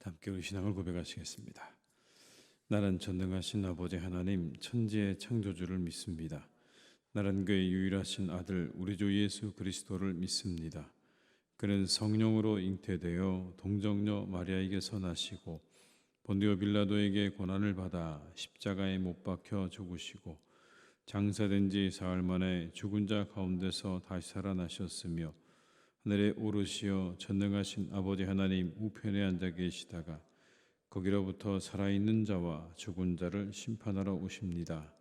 함께 우리 신앙을 고백하시겠습니다. 나는 전능하신 아버지 하나님 천지의 창조주를 믿습니다. 나는 그의 유일하신 아들 우리 주 예수 그리스도를 믿습니다. 그는 성령으로 잉태되어 동정녀 마리아에게서 나시고 본디오 빌라도에게 고난을 받아 십자가에 못 박혀 죽으시고 장사된 지 사흘 만에 죽은 자 가운데서 다시 살아나셨으며 하늘에 오르시어 전능하신 아버지 하나님 우편에 앉아 계시다가 거기로부터 살아있는 자와 죽은 자를 심판하러 오십니다.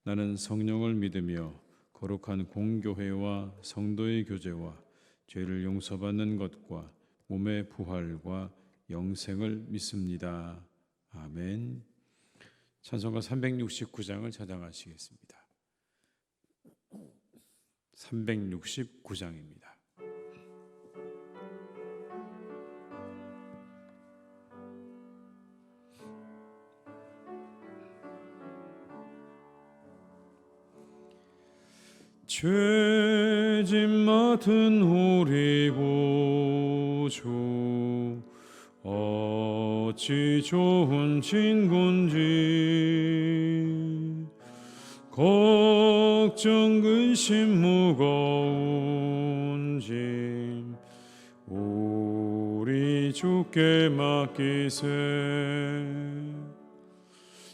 나는 성령을 믿으며 거룩한 공교회와 성도의 교제와 죄를 용서받는 것과 몸의 부활과 영생을 믿습니다. 아멘. 찬송가 369장을 찬양하시겠습니다. 369장입니다. 죄짐 맡은 우리 구주 어찌 좋은 친구인지 걱정 근심 무거운 짐 우리 주께 맡기세.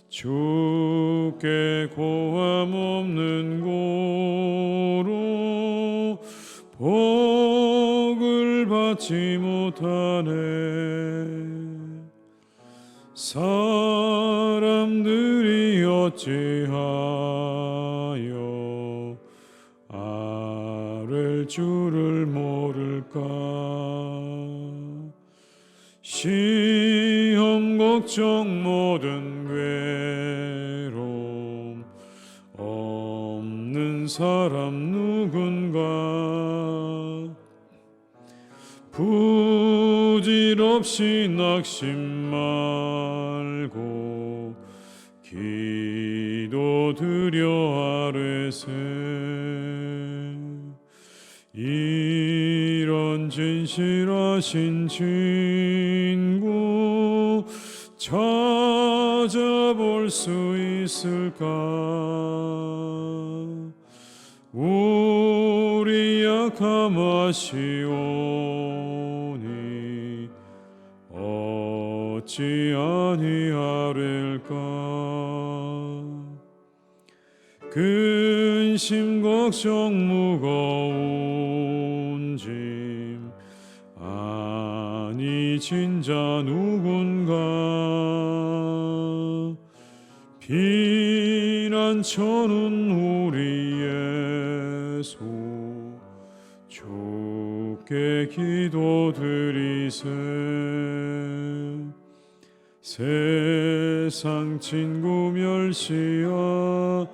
주께 고함 없는 고로 복을 받지 못하네. 사람들이 어찌하여 아랠 줄을 모를까. 시험 걱정 모든 괴로움 없는 사람 누군가. 부질없이 낙심 말고 기도드려 아뢰세. 이런 진실하신 친구 찾아볼 수 있을까. 우리 약함 아시오니 어찌 아니하릴까. 근심 걱정 무거운 짐 아니 진자 누군가. 피난처는 우리의 소 주께 기도드리세. 세상 친구 멸시하고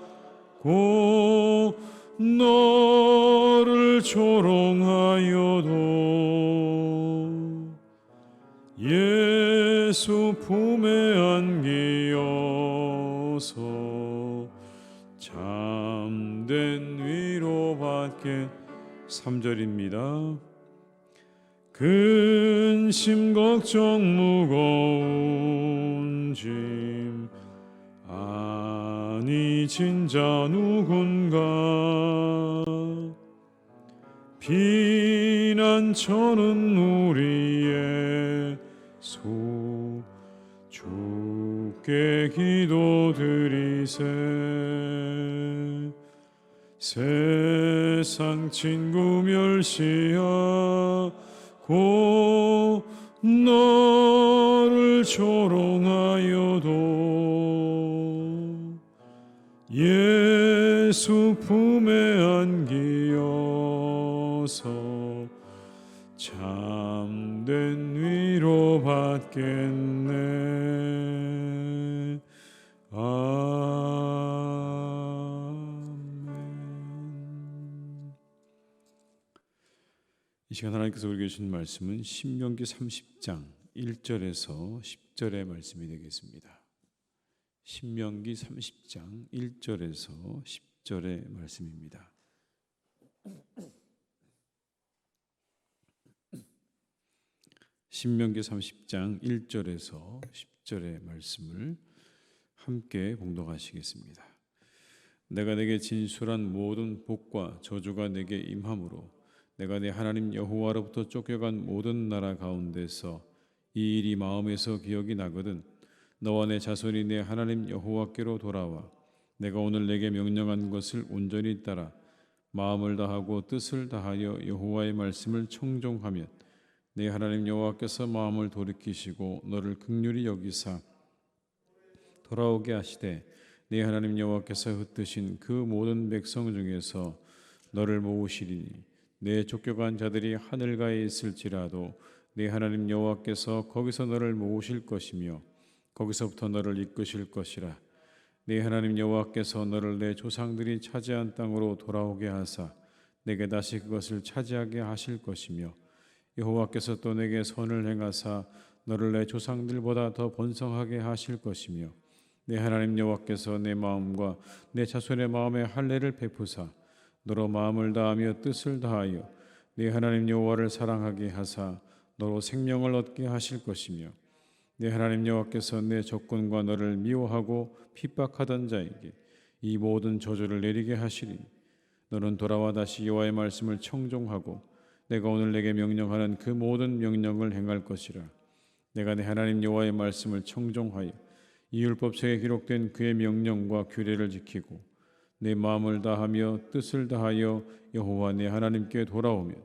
너를 조롱하여도 예수 품에 안기어서 참된 위로받게. 3절입니다. 근심 걱정 무거운 짐 아니 진자 누군가. 피난처는 우리의 소 주께 기도드리세. 세상 친구 멸시하고 너를 조롱하여도 예수 품에 안기어서 참된 위로 받겠네. 이 시간 하나님께서 우리에게 주신 말씀은 신명기 30장 1절에서 10절의 말씀이 되겠습니다. 신명기 30장 1절에서 10절의 말씀입니다. 신명기 30장 1절에서 10절의 말씀을 함께 봉독하시겠습니다. 내가 내게 진술한 모든 복과 저주가 내게 임함으로 내가 내 하나님 여호와로부터 쫓겨간 모든 나라 가운데서 이 일이 마음에서 기억이 나거든 너와 내 자손이 내 하나님 여호와께로 돌아와 내가 오늘 내게 명령한 것을 온전히 따라 마음을 다하고 뜻을 다하여 여호와의 말씀을 청종하면 내 하나님 여호와께서 마음을 돌이키시고 너를 긍휼히 여기사 돌아오게 하시되 네 하나님 여호와께서 흩으신 그 모든 백성 중에서 너를 모으시리니 내 쫓겨간 자들이 하늘가에 있을지라도 네 하나님 여호와께서 거기서 너를 모으실 것이며 거기서부터 너를 이끄실 것이라. 네 하나님 여호와께서 너를 내 조상들이 차지한 땅으로 돌아오게 하사 내게 다시 그것을 차지하게 하실 것이며 여호와께서 또 내게 선을 행하사 너를 내 조상들보다 더 번성하게 하실 것이며 내 하나님 여호와께서 내 마음과 내 자손의 마음에 할례를 베푸사 너로 마음을 다하며 뜻을 다하여 내 하나님 여호와를 사랑하게 하사 너로 생명을 얻게 하실 것이며 내 하나님 여호와께서 내 적군과 너를 미워하고 핍박하던 자에게 이 모든 저주를 내리게 하시리니 너는 돌아와 다시 여호와의 말씀을 청종하고 내가 오늘 내게 명령하는 그 모든 명령을 행할 것이라. 내가 내 하나님 여호와의 말씀을 청종하여 이 율법책에 기록된 그의 명령과 규례를 지키고 내 마음을 다하며 뜻을 다하여 여호와 내 하나님께 돌아오면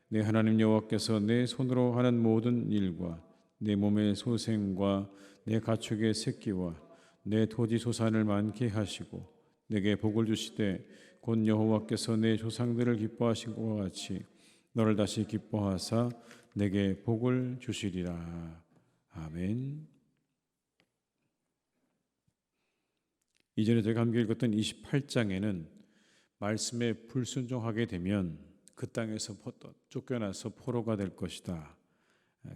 내 하나님 여호와께서 내 손으로 하는 모든 일과 내 몸의 소생과 내 가축의 새끼와 내 토지 소산을 많게 하시고 내게 복을 주시되 곧 여호와께서 내 조상들을 기뻐하신 것과 같이 너를 다시 기뻐하사 내게 복을 주시리라. 아멘. 이전에 제가 함께 읽었던 28장에는 말씀에 불순종하게 되면 그 땅에서 쫓겨나서 포로가 될 것이다.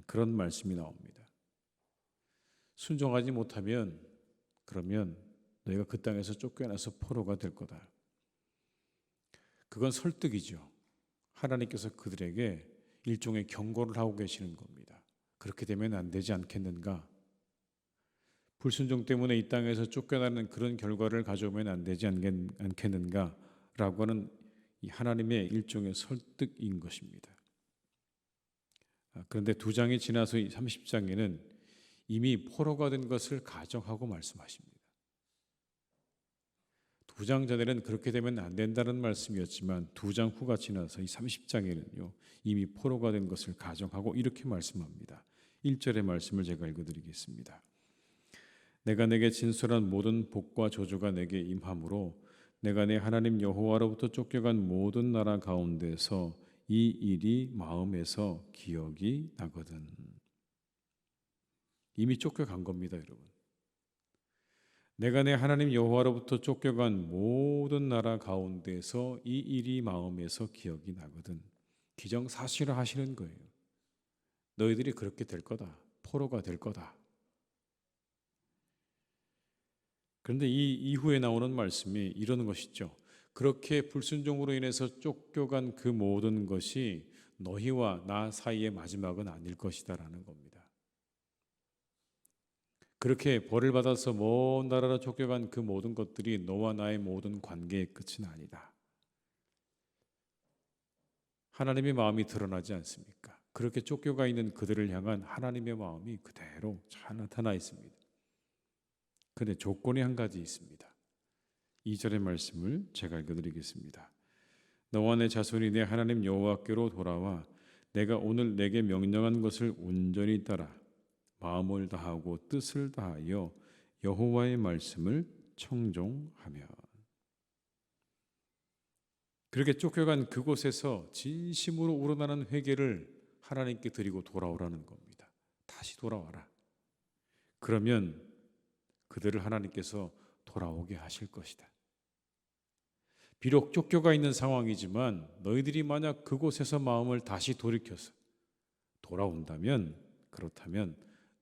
그런 말씀이 나옵니다. 순종하지 못하면 그러면 너희가 그 땅에서 쫓겨나서 포로가 될 거다. 그건 설득이죠. 하나님께서 그들에게 일종의 경고를 하고 계시는 겁니다. 그렇게 되면 안 되지 않겠는가? 불순종 때문에 이 땅에서 쫓겨나는 그런 결과를 가져오면 안 되지 않겠는가? 라고 하는 이 하나님의 일종의 설득인 것입니다. 그런데 2장이 지나서 30장에는 이미 포로가 된 것을 가정하고 말씀하십니다. 2장 전에는 그렇게 되면 안 된다는 말씀이었지만 2장 후가 지나서 이 30장에는요 이미 포로가 된 것을 가정하고 이렇게 말씀합니다. 1절의 말씀을 제가 읽어드리겠습니다. 내가 내게 진술한 모든 복과 저주가 내게 임함으로 내가 내 하나님 여호와로부터 쫓겨간 모든 나라 가운데서 이 일이 마음에서 기억이 나거든. 이미 쫓겨간 겁니다, 여러분. 내가 내 하나님 여호와로부터 쫓겨간 모든 나라 가운데서 이 일이 마음에서 기억이 나거든. 기정사실화하시는 거예요. 너희들이 그렇게 될 거다. 포로가 될 거다. 그런데 이 이후에 나오는 말씀이 이러는 것이죠. 그렇게 불순종으로 인해서 쫓겨간 그 모든 것이 너희와 나 사이의 마지막은 아닐 것이다라는 겁니다. 그렇게 벌을 받아서 먼 나라로 쫓겨간 그 모든 것들이 너와 나의 모든 관계의 끝은 아니다. 하나님의 마음이 드러나지 않습니까? 그렇게 쫓겨가 있는 그들을 향한 하나님의 마음이 그대로 잘 나타나 있습니다. 그런데 조건이 한 가지 있습니다. 2절의 말씀을 제가 읽어드리겠습니다. 너와 내 자손이 내 하나님 여호와께로 돌아와 내가 오늘 내게 명령한 것을 온전히 따라 마음을 다하고 뜻을 다하여 여호와의 말씀을 청종하면. 그렇게 쫓겨간 그곳에서 진심으로 우러나는 회개를 하나님께 드리고 돌아오라는 겁니다. 다시 돌아와라. 그러면 그들을 하나님께서 돌아오게 하실 것이다. 비록 쫓겨가 있는 상황이지만 너희들이 만약 그곳에서 마음을 다시 돌이켜서 돌아온다면 그렇다면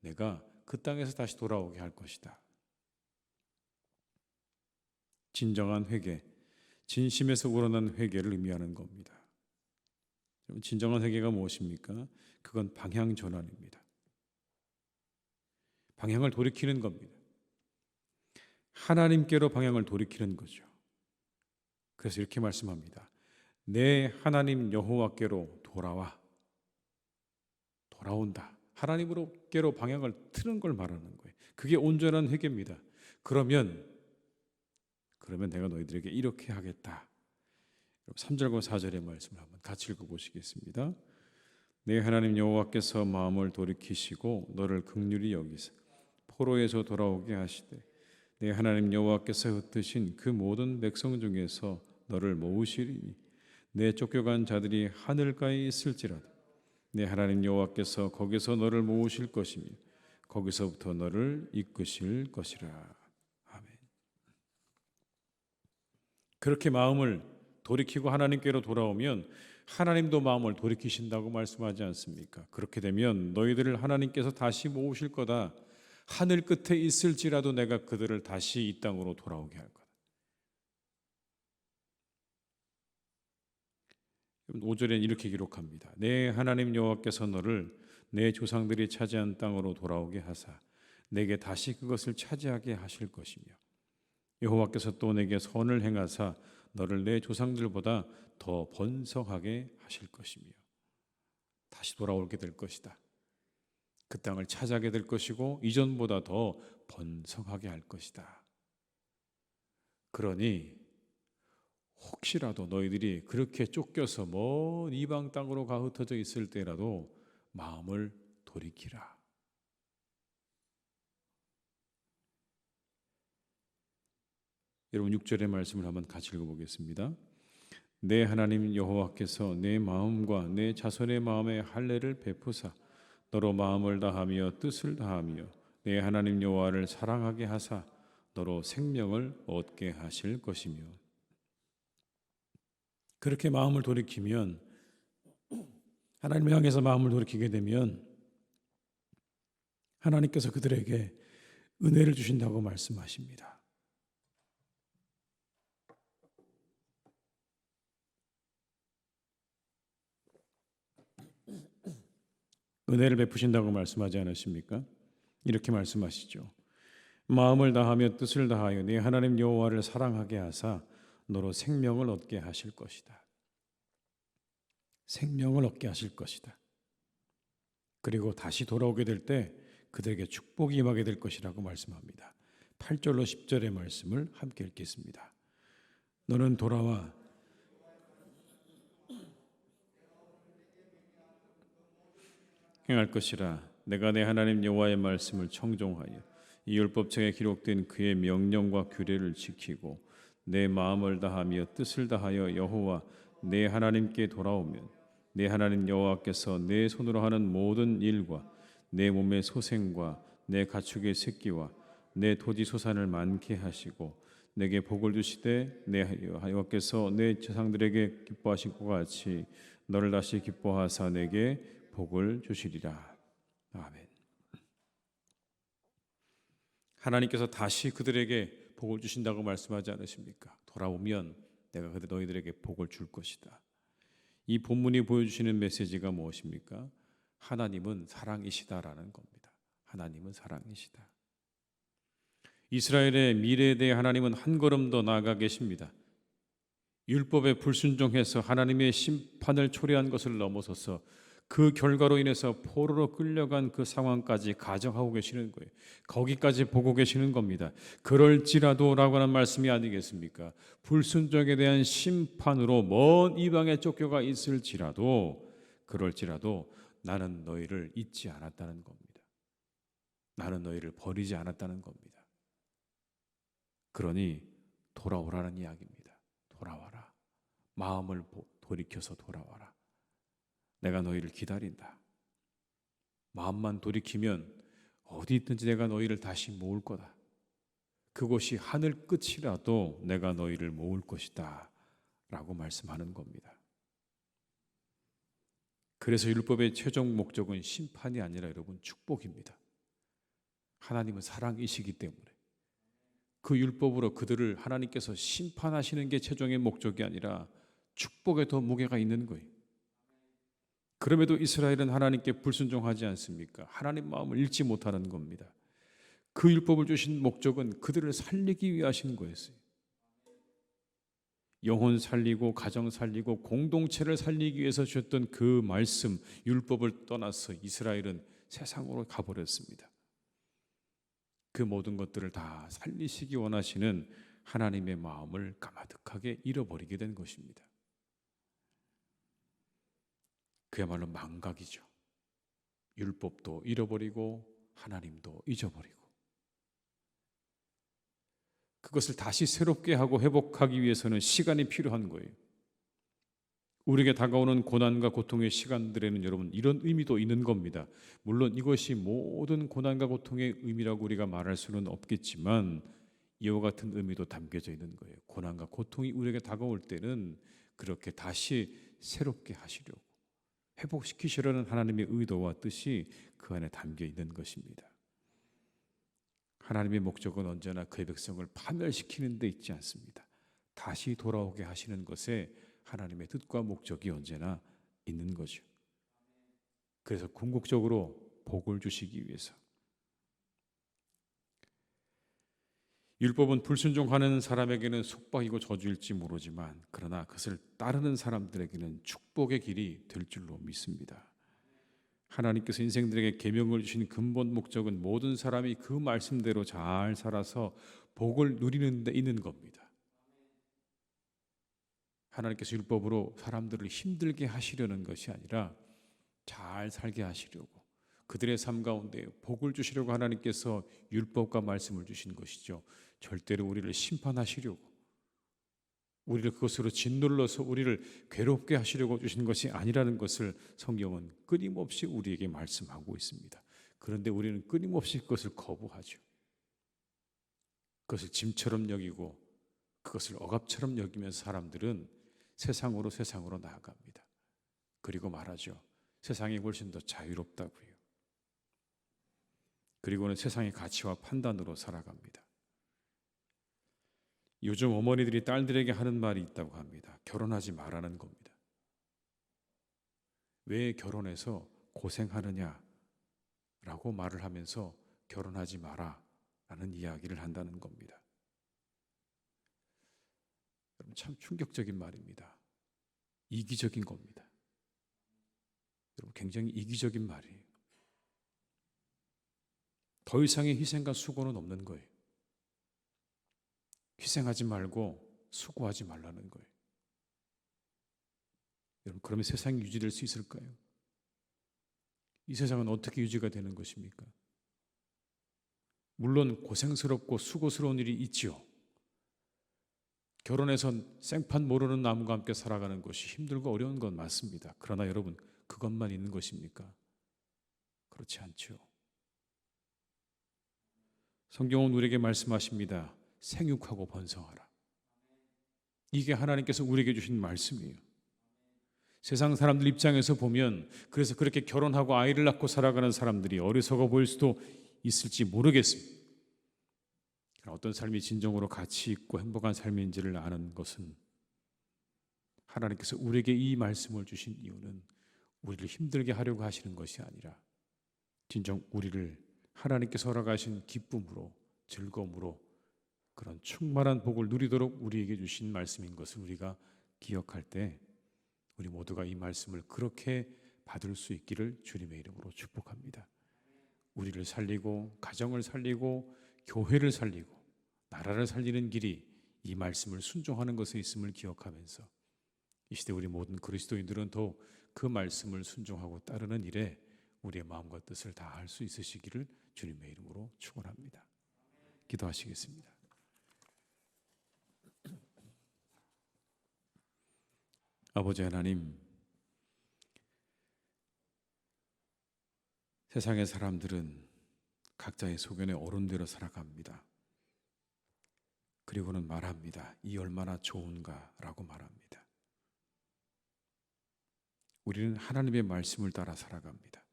내가 그 땅에서 다시 돌아오게 할 것이다. 진정한 회개, 진심에서 우러난 회개를 의미하는 겁니다. 진정한 회개가 무엇입니까? 그건 방향 전환입니다. 방향을 돌이키는 겁니다. 하나님께로 방향을 돌이키는 거죠. 그래서 이렇게 말씀합니다. 내 하나님 여호와께로 돌아온다. 하나님으로께로 방향을 트는 걸 말하는 거예요. 그게 온전한 회개입니다. 그러면 내가 너희들에게 이렇게 하겠다. 3절과 4절의 말씀을 한번 같이 읽어보시겠습니다. 내 하나님 여호와께서 마음을 돌이키시고 너를 긍휼히 여기사 포로에서 돌아오게 하시되 내 하나님 여호와께서 흩으신 그 모든 백성 중에서 너를 모으시리니 내 쫓겨간 자들이 하늘가에 있을지라도 내 하나님 여호와께서 거기서 너를 모으실 것이며 거기서부터 너를 이끄실 것이라. 아멘. 그렇게 마음을 돌이키고 하나님께로 돌아오면 하나님도 마음을 돌이키신다고 말씀하지 않습니까? 그렇게 되면 너희들을 하나님께서 다시 모으실 거다. 하늘 끝에 있을지라도 내가 그들을 다시 이 땅으로 돌아오게 할 거다. 5절엔 이렇게 기록합니다. 내 하나님 여호와께서 너를 내 조상들이 차지한 땅으로 돌아오게 하사 내게 다시 그것을 차지하게 하실 것이며 여호와께서 또 내게 선을 행하사 너를 내 조상들보다 더 번성하게 하실 것이며 다시 돌아오게 될 것이다. 그 땅을 차지하게 될 것이고 이전보다 더 번성하게 할 것이다. 그러니 혹시라도 너희들이 그렇게 쫓겨서 먼 이방 땅으로 가 흩어져 있을 때라도 마음을 돌이키라. 여러분 6절의 말씀을 한번 같이 읽어보겠습니다. 내 하나님 여호와께서 내 마음과 내 자손의 마음에 할례를 베푸사 너로 마음을 다하며 뜻을 다하며 내 하나님 여호와를 사랑하게 하사 너로 생명을 얻게 하실 것이며. 그렇게 마음을 돌이키면 하나님을 향해서 마음을 돌이키게 되면 하나님께서 그들에게 은혜를 주신다고 말씀하십니다. 은혜를 베푸신다고 말씀하지 않으십니까? 이렇게 말씀하시죠. 마음을 다하며 뜻을 다하여 네 하나님 여호와를 사랑하게 하사 너로 생명을 얻게 하실 것이다. 생명을 얻게 하실 것이다. 그리고 다시 돌아오게 될 때 그들에게 축복이 임하게 될 것이라고 말씀합니다. 8절로 10절의 말씀을 함께 읽겠습니다. 너는 돌아와 행할 것이라. 내가 내 하나님 여호와의 말씀을 청종하여 이 율법책에 기록된 그의 명령과 규례를 지키고 내 마음을 다하며 뜻을 다하여 여호와 내 하나님께 돌아오면 내 하나님 여호와께서 내 손으로 하는 모든 일과 내 몸의 소생과 내 가축의 새끼와 내 토지 소산을 많게 하시고 내게 복을 주시되 내 여호와께서 내 조상들에게 기뻐하신 것 같이 너를 다시 기뻐하사 내게 복을 주시리라. 아멘. 하나님께서 다시 그들에게 복을 주신다고 말씀하지 않으십니까? 돌아오면 내가 너희들에게 복을 줄 것이다. 이 본문이 보여주시는 메시지가 무엇입니까? 하나님은 사랑이시다라는 겁니다. 하나님은 사랑이시다. 이스라엘의 미래에 대해 하나님은 한 걸음 더 나아가 계십니다. 율법에 불순종해서 하나님의 심판을 초래한 것을 넘어서서 그 결과로 인해서 포로로 끌려간 그 상황까지 가정하고 계시는 거예요. 거기까지 보고 계시는 겁니다. 그럴지라도 라고 하는 말씀이 아니겠습니까? 불순종에 대한 심판으로 먼 이방에 쫓겨가 있을지라도 그럴지라도 나는 너희를 잊지 않았다는 겁니다. 나는 너희를 버리지 않았다는 겁니다. 그러니 돌아오라는 이야기입니다. 돌아와라. 마음을 돌이켜서 돌아와라. 내가 너희를 기다린다. 마음만 돌이키면 어디 있든지 내가 너희를 다시 모을 거다. 그곳이 하늘 끝이라도 내가 너희를 모을 것이다 라고 말씀하는 겁니다. 그래서 율법의 최종 목적은 심판이 아니라 여러분 축복입니다. 하나님은 사랑이시기 때문에 그 율법으로 그들을 하나님께서 심판하시는 게 최종의 목적이 아니라 축복에 더 무게가 있는 거예요. 그럼에도 이스라엘은 하나님께 불순종하지 않습니까? 하나님 마음을 읽지 못하는 겁니다. 그 율법을 주신 목적은 그들을 살리기 위하신 거였어요. 영혼 살리고 가정 살리고 공동체를 살리기 위해서 주셨던 그 말씀, 율법을 떠나서 이스라엘은 세상으로 가버렸습니다. 그 모든 것들을 다 살리시기 원하시는 하나님의 마음을 까마득하게 잃어버리게 된 것입니다. 그야말로 망각이죠. 율법도 잃어버리고 하나님도 잊어버리고, 그것을 다시 새롭게 하고 회복하기 위해서는 시간이 필요한 거예요. 우리에게 다가오는 고난과 고통의 시간들에는 여러분 이런 의미도 있는 겁니다. 물론 이것이 모든 고난과 고통의 의미라고 우리가 말할 수는 없겠지만 이와 같은 의미도 담겨져 있는 거예요. 고난과 고통이 우리에게 다가올 때는 그렇게 다시 새롭게 하시려고, 회복시키시려는 하나님의 의도와 뜻이 그 안에 담겨 있는 것입니다. 하나님의 목적은 언제나 그의 백성을 파멸시키는 데 있지 않습니다. 다시 돌아오게 하시는 것에 하나님의 뜻과 목적이 언제나 있는 거죠. 그래서 궁극적으로 복을 주시기 위해서. 율법은 불순종하는 사람에게는 속박이고 저주일지 모르지만 그러나 그것을 따르는 사람들에게는 축복의 길이 될 줄로 믿습니다. 하나님께서 인생들에게 계명을 주신 근본 목적은 모든 사람이 그 말씀대로 잘 살아서 복을 누리는 데 있는 겁니다. 하나님께서 율법으로 사람들을 힘들게 하시려는 것이 아니라 잘 살게 하시려고, 그들의 삶 가운데 복을 주시려고 하나님께서 율법과 말씀을 주신 것이죠. 절대로 우리를 심판하시려고, 우리를 그것으로 짓눌러서 우리를 괴롭게 하시려고 주신 것이 아니라는 것을 성경은 끊임없이 우리에게 말씀하고 있습니다. 그런데 우리는 끊임없이 그것을 거부하죠. 그것을 짐처럼 여기고 그것을 억압처럼 여기면서 사람들은 세상으로 나아갑니다. 그리고 말하죠. 세상이 훨씬 더 자유롭다고요. 그리고는 세상의 가치와 판단으로 살아갑니다. 요즘 어머니들이 딸들에게 하는 말이 있다고 합니다. 결혼하지 말라는 겁니다. 왜 결혼해서 고생하느냐라고 말을 하면서 결혼하지 마라라는 이야기를 한다는 겁니다. 여러분, 참 충격적인 말입니다. 이기적인 겁니다. 여러분, 굉장히 이기적인 말이에요. 더 이상의 희생과 수고는 없는 거예요. 희생하지 말고 수고하지 말라는 거예요. 여러분, 그러면 세상이 유지될 수 있을까요? 이 세상은 어떻게 유지가 되는 것입니까? 물론 고생스럽고 수고스러운 일이 있지요. 결혼해선 생판 모르는 나무가 함께 살아가는 것이 힘들고 어려운 건 맞습니다. 그러나 여러분, 그것만 있는 것입니까? 그렇지 않죠. 성경은 우리에게 말씀하십니다. 생육하고 번성하라. 이게 하나님께서 우리에게 주신 말씀이에요. 세상 사람들 입장에서 보면 그래서 그렇게 결혼하고 아이를 낳고 살아가는 사람들이 어리석어 보일 수도 있을지 모르겠습니다. 어떤 삶이 진정으로 가치 있고 행복한 삶인지를 아는 것은, 하나님께서 우리에게 이 말씀을 주신 이유는 우리를 힘들게 하려고 하시는 것이 아니라 진정 우리를 하나님께서 허락하신 기쁨으로, 즐거움으로 그런 충만한 복을 누리도록 우리에게 주신 말씀인 것을 우리가 기억할 때 우리 모두가 이 말씀을 그렇게 받을 수 있기를 주님의 이름으로 축복합니다. 우리를 살리고 가정을 살리고 교회를 살리고 나라를 살리는 길이 이 말씀을 순종하는 것에 있음을 기억하면서 이 시대 우리 모든 그리스도인들은 더욱 그 말씀을 순종하고 따르는 일에 우리의 마음과 뜻을 다할 수 있으시기를 주님의 이름으로 축원합니다. 기도하시겠습니다. 아버지 하나님, 세상의 사람들은 각자의 소견에 옳은 대로 살아갑니다. 그리고는 말합니다. 이 얼마나 좋은가라고 말합니다. 우리는 하나님의 말씀을 따라 살아갑니다.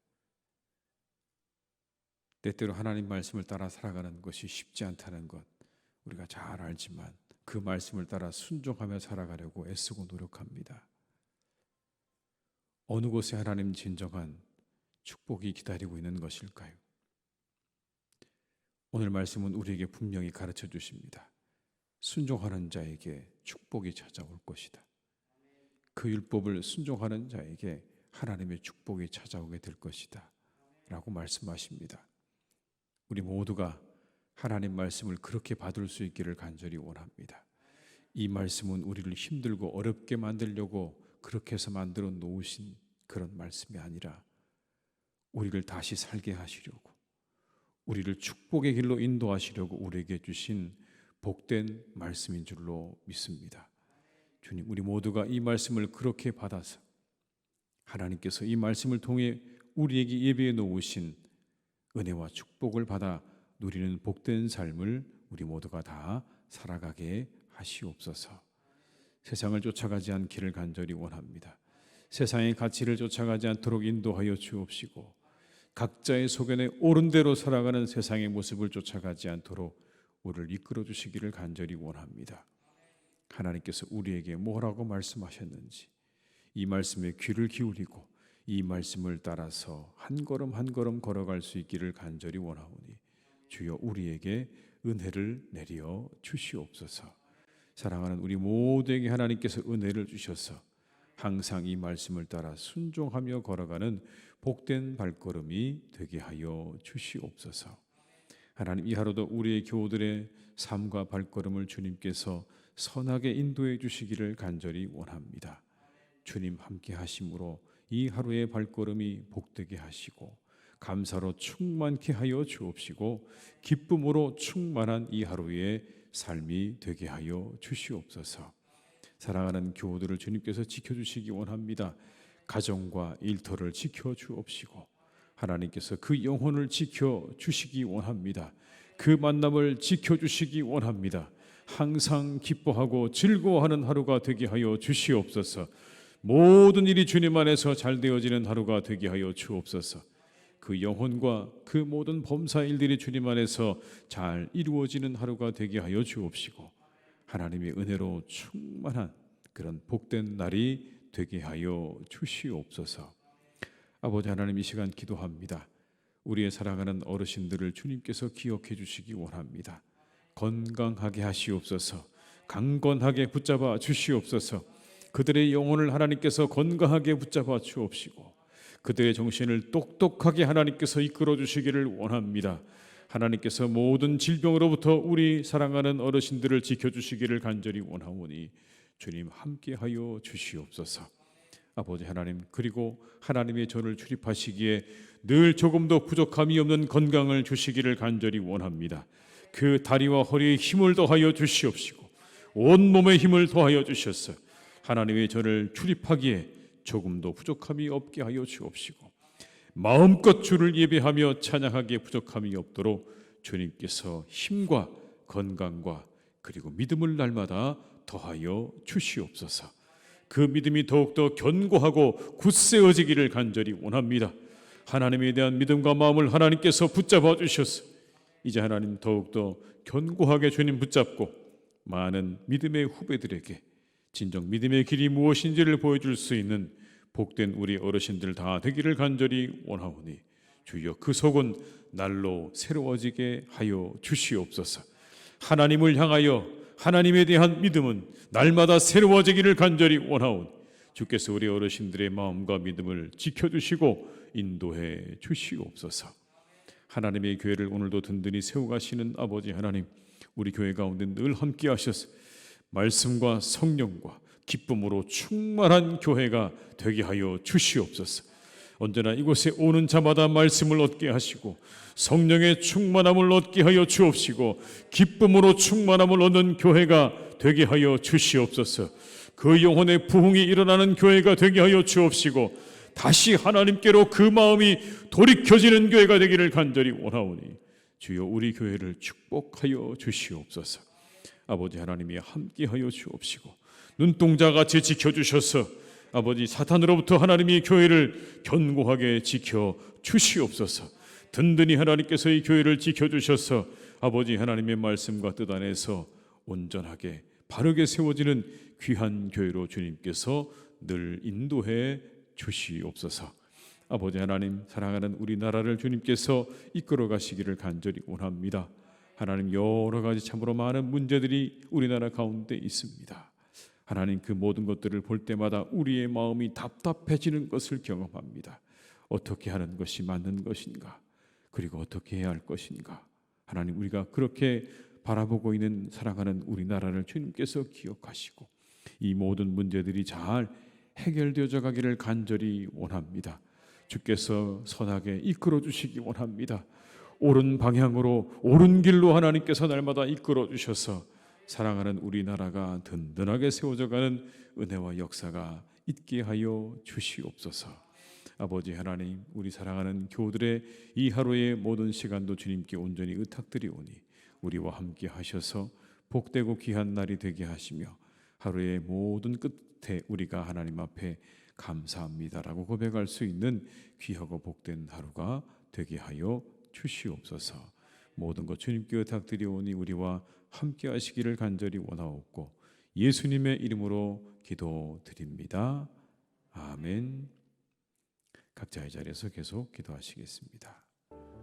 때때로 하나님 말씀을 따라 살아가는 것이 쉽지 않다는 것 우리가 잘 알지만 그 말씀을 따라 순종하며 살아가려고 애쓰고 노력합니다. 어느 곳에 하나님 진정한 축복이 기다리고 있는 것일까요? 오늘 말씀은 우리에게 분명히 가르쳐 주십니다. 순종하는 자에게 축복이 찾아올 것이다. 그 율법을 순종하는 자에게 하나님의 축복이 찾아오게 될 것이다 라고 말씀하십니다. 우리 모두가 하나님 말씀을 그렇게 받을 수 있기를 간절히 원합니다. 이 말씀은 우리를 힘들고 어렵게 만들려고 그렇게 해서 만들어 놓으신 그런 말씀이 아니라 우리를 다시 살게 하시려고, 우리를 축복의 길로 인도하시려고 우리에게 주신 복된 말씀인 줄로 믿습니다. 주님, 우리 모두가 이 말씀을 그렇게 받아서 하나님께서 이 말씀을 통해 우리에게 예비해 놓으신 은혜와 축복을 받아 누리는 복된 삶을 우리 모두가 다 살아가게 하시옵소서. 세상을 쫓아가지 않기를 간절히 원합니다. 세상의 가치를 쫓아가지 않도록 인도하여 주옵시고, 각자의 소견에 옳은 대로 살아가는 세상의 모습을 쫓아가지 않도록 우리를 이끌어 주시기를 간절히 원합니다. 하나님께서 우리에게 뭐라고 말씀하셨는지 이 말씀에 귀를 기울이고 이 말씀을 따라서 한 걸음 한 걸음 걸어갈 수 있기를 간절히 원하오니 주여 우리에게 은혜를 내려 주시옵소서. 사랑하는 우리 모두에게 하나님께서 은혜를 주셔서 항상 이 말씀을 따라 순종하며 걸어가는 복된 발걸음이 되게 하여 주시옵소서. 하나님, 이 하루도 우리의 교우들의 삶과 발걸음을 주님께서 선하게 인도해 주시기를 간절히 원합니다. 주님 함께 하심으로 이 하루의 발걸음이 복되게 하시고 감사로 충만케 하여 주옵시고 기쁨으로 충만한 이 하루의 삶이 되게 하여 주시옵소서. 사랑하는 교우들을 주님께서 지켜주시기 원합니다. 가정과 일터를 지켜주옵시고 하나님께서 그 영혼을 지켜주시기 원합니다. 그 만남을 지켜주시기 원합니다. 항상 기뻐하고 즐거워하는 하루가 되게 하여 주시옵소서. 모든 일이 주님 안에서 잘 되어지는 하루가 되게 하여 주옵소서. 그 영혼과 그 모든 범사 일들이 주님 안에서 잘 이루어지는 하루가 되게 하여 주옵시고 하나님의 은혜로 충만한 그런 복된 날이 되게 하여 주시옵소서. 아버지 하나님, 이 시간 기도합니다. 우리의 사랑하는 어르신들을 주님께서 기억해 주시기 원합니다. 건강하게 하시옵소서. 강건하게 붙잡아 주시옵소서. 그들의 영혼을 하나님께서 건강하게 붙잡아 주옵시고 그들의 정신을 똑똑하게 하나님께서 이끌어 주시기를 원합니다. 하나님께서 모든 질병으로부터 우리 사랑하는 어르신들을 지켜주시기를 간절히 원하오니 주님 함께하여 주시옵소서. 아버지 하나님, 그리고 하나님의 전을 출입하시기에 늘 조금도 부족함이 없는 건강을 주시기를 간절히 원합니다. 그 다리와 허리에 힘을 더하여 주시옵시고 온몸에 힘을 더하여 주셔서 하나님의 전을 출입하기에 조금도 부족함이 없게 하여 주옵시고 마음껏 주를 예배하며 찬양하기에 부족함이 없도록 주님께서 힘과 건강과 그리고 믿음을 날마다 더하여 주시옵소서. 그 믿음이 더욱더 견고하고 굳세어지기를 간절히 원합니다. 하나님에 대한 믿음과 마음을 하나님께서 붙잡아 주셔서 이제 하나님 더욱더 견고하게 주님 붙잡고 많은 믿음의 후배들에게 진정 믿음의 길이 무엇인지를 보여줄 수 있는 복된 우리 어르신들 다 되기를 간절히 원하오니 주여 그 속은 날로 새로워지게 하여 주시옵소서. 하나님을 향하여 하나님에 대한 믿음은 날마다 새로워지기를 간절히 원하오니 주께서 우리 어르신들의 마음과 믿음을 지켜주시고 인도해 주시옵소서. 하나님의 교회를 오늘도 든든히 세워가시는 아버지 하나님, 우리 교회 가운데 늘 함께 하셔서 말씀과 성령과 기쁨으로 충만한 교회가 되게 하여 주시옵소서. 언제나 이곳에 오는 자마다 말씀을 얻게 하시고 성령의 충만함을 얻게 하여 주옵시고 기쁨으로 충만함을 얻는 교회가 되게 하여 주시옵소서. 그 영혼의 부흥이 일어나는 교회가 되게 하여 주옵시고 다시 하나님께로 그 마음이 돌이켜지는 교회가 되기를 간절히 원하오니 주여 우리 교회를 축복하여 주시옵소서. 아버지 하나님이 함께하여 주옵시고 눈동자같이 지켜주셔서 아버지 사탄으로부터 하나님이 교회를 견고하게 지켜 주시옵소서. 든든히 하나님께서 이 교회를 지켜주셔서 아버지 하나님의 말씀과 뜻 안에서 온전하게 바르게 세워지는 귀한 교회로 주님께서 늘 인도해 주시옵소서. 아버지 하나님, 사랑하는 우리나라를 주님께서 이끌어 가시기를 간절히 원합니다. 하나님, 여러 가지 참으로 많은 문제들이 우리나라 가운데 있습니다. 하나님, 그 모든 것들을 볼 때마다 우리의 마음이 답답해지는 것을 경험합니다. 어떻게 하는 것이 맞는 것인가? 그리고 어떻게 해야 할 것인가? 하나님, 우리가 그렇게 바라보고 있는 사랑하는 우리나라를 주님께서 기억하시고 이 모든 문제들이 잘 해결되어져 가기를 간절히 원합니다. 주께서 선하게 이끌어 주시기 원합니다. 옳은 방향으로, 옳은 길로 하나님께서 날마다 이끌어 주셔서 사랑하는 우리나라가 든든하게 세워져가는 은혜와 역사가 있게 하여 주시옵소서. 아버지 하나님, 우리 사랑하는 교우들의 이 하루의 모든 시간도 주님께 온전히 의탁드리오니 우리와 함께 하셔서 복되고 귀한 날이 되게 하시며 하루의 모든 끝에 우리가 하나님 앞에 감사합니다라고 고백할 수 있는 귀하고 복된 하루가 되게 하여 주시옵소서. 모든 것 주님께 의탁드리오니 우리와 함께 하시기를 간절히 원하옵고 예수님의 이름으로 기도드립니다. 아멘. 각자의 자리에서 계속 기도하시겠습니다.